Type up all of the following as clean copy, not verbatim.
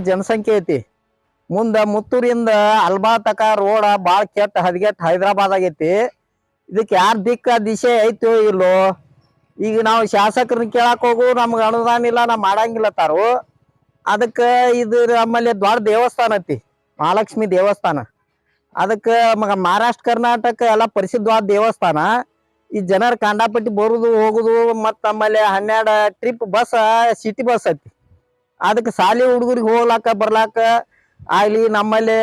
ಜನಸಂಖ್ಯೆ ಐತಿ. ಮುಂದ ಮುತ್ತೂರಿಂದ ಅಲ್ಬಾ ತಕ ರೋಡ ಬಾಳ ಕೆಟ್ಟ ಹದಗೆಟ್ಟ ಹೈದರಾಬಾದ್ ಆಗೈತಿ. ಇದಕ್ಕೆ ಯಾರ ದಿಕ್ಕ ದಿಶೆ ಐತೋ ಇಲ್ಲೋ. ಈಗ ನಾವು ಶಾಸಕರನ್ನ ಕೇಳಕ್ ಹೋಗು ನಮ್ಗ ಅನುದಾನ ಇಲ್ಲ, ನಾ ಮಾಡಂಗಿಲ್ಲ ತಾರು. ಅದಕ್ಕ ಇದು ನಮ್ಮಲ್ಲಿ ದೊಡ್ಡ ದೇವಸ್ಥಾನ ಐತಿ, ಮಹಾಲಕ್ಷ್ಮಿ ದೇವಸ್ಥಾನ. ಅದಕ್ಕ ಮಹಾರಾಷ್ಟ್ರ ಕರ್ನಾಟಕ ಎಲ್ಲ ಪ್ರಸಿದ್ಧವಾದ ದೇವಸ್ಥಾನ. ಈ ಜನರ ಕಾಂಡಾಪಟ್ಟಿ ಬರುದು ಹೋಗುದು. ಮತ್ತ ನಮ್ಮಲ್ಲಿ 12 ಟ್ರಿಪ್ ಬಸ್ ಸಿಟಿ ಬಸ್ ಐತಿ. ಅದಕ್ಕೆ ಶಾಲಿ ಹುಡುಗರಿಗೆ ಹೋಗ್ಲಾಕ ಬರ್ಲಾಕ ಆಗ್ಲಿ, ನಮ್ಮಲ್ಲಿ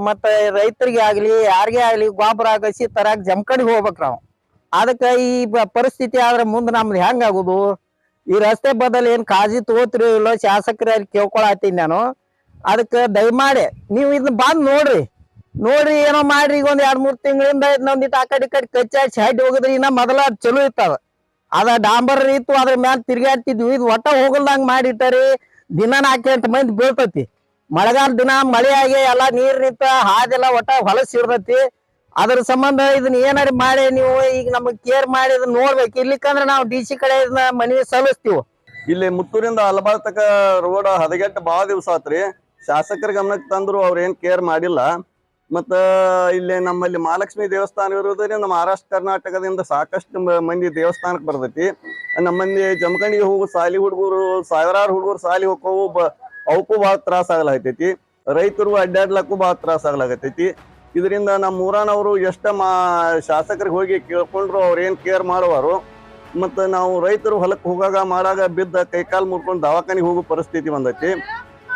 ಮತ್ತ ರೈತರಿಗೆ ಆಗ್ಲಿ ಯಾರಿಗೆ ಆಗ್ಲಿ ಗೊಬ್ಬರ ಆಗಸಿ ತರಾಕ ಜಮಖಂಡಿಗೆ ಹೋಗ್ಬೇಕ್ ನಾವು. ಅದಕ್ಕೆ ಈ ಪರಿಸ್ಥಿತಿ ಆದ್ರೆ ಮುಂದೆ ನಮ್ದು ಹೆಂಗ ಆಗುದು? ಈ ರಸ್ತೆ ಬದಲು ಏನ್ ಕಾಳಜಿ ತಗೋತಿರೋ ಇಲ್ಲೋ ಶಾಸಕರಲ್ಲಿ ಕೇಳ್ಕೊಳತ್ತೀನಿ ನಾನು. ಅದಕ್ಕೆ ದಯಮಾಡಿ ನೀವು ಇದನ್ನ ಬಂದ್ ನೋಡ್ರಿ ಏನೋ ಮಾಡ್ರಿ. ಈಗ ಒಂದ್ 2-3 ತಿಂಗಳಿಂದ ಇದನ್ನೊಂದಿಟ್ಟು ಆ ಕಡೆ ಕಚ್ಚಾಡ್ಸಿ ಹಡ್ಡಿ ಹೋಗಿದ್ರಿ. ಇನ್ನ ಮೊದಲ ಚಲೋ ಇತ್ತದ, ಅದ ಡಾಂಬರ್ ಇತ್ತು, ಅದ್ರ ಮ್ಯಾಲ ತಿರ್ಗಾಡ್ತಿದ್ವಿ. ಇದು ಒಟ್ಟ ಹೋಗಲ್ದಂಗ ಮಾಡಿಟ್ಟಾರಿ. ದಿನ 4-8 ಮಂದಿ ಬೀಳ್ತತಿ. ಮಳೆಗಾಲ ದಿನ ಮಳೆ ಆಗಿ ಎಲ್ಲಾ ನೀರ್ ನಿಂತ ಹಾದೆಲ್ಲ ಒಟ್ಟ ಹೊಲಸ್ ಇರ್ತತಿ. ಅದ್ರ ಸಂಬಂಧ ಇದನ್ನ ಏನಾರು ಮಾಡಿ ನೀವು ಈಗ ನಮಗ್ ಕೇರ್ ಮಾಡಿ ಇದನ್ನ ನೋಡ್ಬೇಕು. ಇರ್ಲಿಕ್ಕಂದ್ರ ನಾವು DC ಕಡೆ ಇದನ್ನ ಮನವಿ ಸಲ್ಲಿಸ್ತೀವಿ. ಇಲ್ಲಿ ಮುತ್ತೂರಿಂದ ಅಲಬಾದ್ ತಕ ರೋಡ್ ಹದಗೆಟ್ಟ ಬಾಳ ದಿವಸ ಆತ್ರಿ. ಶಾಸಕರ ಗಮನಕ್ಕೆ ತಂದ್ರು ಅವ್ರೇನ್ ಕೇರ್ ಮಾಡಿಲ್ಲ. ಮತ್ತ ಇಲ್ಲಿ ನಮ್ಮಲ್ಲಿ ಮಹಾಲಕ್ಷ್ಮಿ ದೇವಸ್ಥಾನ ಇರೋದ್ರಿಂದ ಮಹಾರಾಷ್ಟ್ರ ಕರ್ನಾಟಕದಿಂದ ಸಾಕಷ್ಟು ಮಂದಿ ದೇವಸ್ಥಾನಕ್ಕೆ ಬರ್ತೈತಿ. ನಮ್ಮಲ್ಲಿ ಜಮಖಂಡಿಗೆ ಹೋಗು ಸಾಲಿ ಹುಡುಗರು ಸಾವಿರಾರು ಹುಡುಗರು ಸಾಲಿ ಹೋಗವು ಅವಕ್ಕೂ ಭಾಳ ತ್ರಾಸ ಆಗ್ಲಾಗತೈತಿ. ರೈತರು ಅಡ್ಡಾಡ್ಲಕ್ಕೂ ಭಾಳ ತ್ರಾಸ ಆಗ್ಲಾಗತೈತಿ. ಇದರಿಂದ ನಮ್ಮ ಊರಾನವರು ಎಷ್ಟ ಶಾಸಕರಿಗೆ ಹೋಗಿ ಕೇಳ್ಕೊಂಡ್ರು ಅವ್ರೇನ್ ಕೇರ್ ಮಾಡುವರು. ಮತ್ತ ನಾವು ರೈತರು ಹೊಲಕ್ಕೆ ಹೋಗಾಗ ಮಾಡಾಗ ಬಿದ್ದ ಕೈಕಾಲು ಮುರ್ಕೊಂಡು ದವಾಖಾನಿಗೆ ಹೋಗೋ ಪರಿಸ್ಥಿತಿ ಬಂದೈತಿ.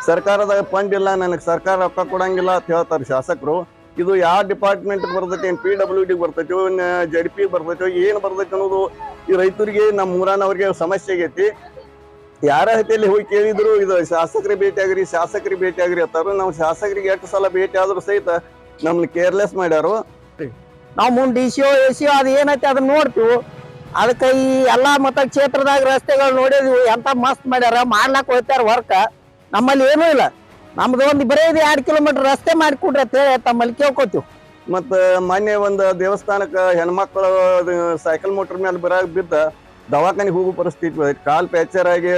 ಸರ್ಕಾರದ ಫಂಡ್ ಇಲ್ಲ, ನನಗೆ ಸರ್ಕಾರ ರೊಕ್ಕ ಕೊಡಂಗಿಲ್ಲ ಅಂತ ಹೇಳ್ತಾರೆ ಶಾಸಕರು. ಇದು ಯಾವ ಡಿಪಾರ್ಟ್ಮೆಂಟ್ ಬರ್ತೈತಿ, ಏನ್ PWD ಬರ್ತೈತಿ, ZP ಬರ್ತೈತಿ, ಏನ್ ಬರ್ತೈತಿ ಅನ್ನೋದು ಈ ರೈತರಿಗೆ ನಮ್ಮ ಊರಾನವ್ರಿಗೆ ಸಮಸ್ಯೆ ಆಗೈತಿ. ಯಾರ ಹತ್ತಿಯಲ್ಲಿ ಹೋಗಿ ಕೇಳಿದ್ರು ಇದು ಶಾಸಕರಿಗೆ ಭೇಟಿ ಆಗ್ರಿ ಅಂತಾರು. ನಾವು ಶಾಸಕರಿಗೆ 8 ಸಲ ಭೇಟಿ ಆದ್ರೂ ಸಹಿತ ನಮ್ನ ಕೇರ್ಲೆಸ್ ಮಾಡ್ಯಾರು. ನಾವು ಮುಂದೆ DCO ACO ಅದು ಏನೈತಿ ಅದನ್ನ ನೋಡ್ತೀವಿ. ಅದಕ್ಕೆ ಈ ಎಲ್ಲಾ ಮತಕ್ಷೇತ್ರದಾಗ ರಸ್ತೆಗಳು ನೋಡಿದ್ವಿ, ಎಂತ ಮಸ್ತ್ ಮಾಡ್ಯಾರ, ಮಾಡ್ಲಾಕ್ ಹೋಗ್ತಾರ ವರ್ಕ್. ನಮ್ಮಲ್ಲಿ ಏನೂ ಇಲ್ಲ. ನಮ್ದು ಒಂದು ಬರೀ 2 ಕಿಲೋಮೀಟರ್ ರಸ್ತೆ ಮಾಡಿಕೊಡ್ರಿ ಅಂತ ಹೇಳಿ ತಮ್ಮಲ್ಲಿ ಕೇಳ್ಕೊತೀವಿ. ಮತ್ತ ಮೊನ್ನೆ ಒಂದು ದೇವಸ್ಥಾನಕ್ಕ ಹೆಣ್ಮಕ್ಳು ಸೈಕಲ್ ಮೋಟರ್ ಮೇಲೆ ಬರಾಗ ಬಿದ್ದ ದವಾಖಾನಿಗೆ ಹೋಗೋ ಪರಿಸ್ಥಿತಿ ಬಂದೈತಿ. ಕಾಲ್ ಪ್ಯಾಕ್ಚರ್ ಆಗಿ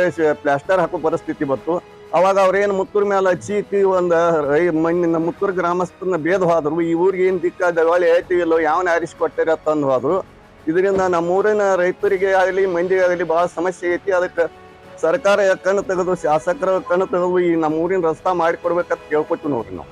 ಪ್ಲಾಸ್ಟರ್ ಹಾಕೋ ಪರಿಸ್ಥಿತಿ ಬಂತು. ಅವಾಗ ಅವ್ರೇನು ಮುತ್ತೂರ್ ಮೇಲೆ ಚೀಟಿ ಒಂದು ಮುತ್ತೂರು ಗ್ರಾಮಸ್ಥರನ್ನ ಭೇದ ಹೋದ್ರು. ಈ ಊರಿಗೆ ಏನ್ ದಿಕ್ಕ ದವಾಳಿ ಐತಿ ಇಲ್ಲೋ ಯಾವನ ಆರಿಸಿಕೊಟ್ಟರಿ ಅಂತಂದು ಹೋದ್ರು. ಇದರಿಂದ ನಮ್ಮೂರಿನ ರೈತರಿಗೆ ಆಗಲಿ ಮಂದಿಗೆ ಆಗಲಿ ಬಹಳ ಸಮಸ್ಯೆ ಐತಿ. ಅದಕ್ಕೆ ಸರ್ಕಾರ ಕಣ್ಣು ತೆಗೆದು ಶಾಸಕರ ಕಣ್ಣು ತೆಗೆದು ಈ ನಮ್ಮ ಊರಿನ ರಸ್ತಾ ಮಾಡಿಕೊಡ್ಬೇಕಂತ ಕೇಳ್ಕೊತೀವಿ ನೋಡ್ರಿ ನಾವು.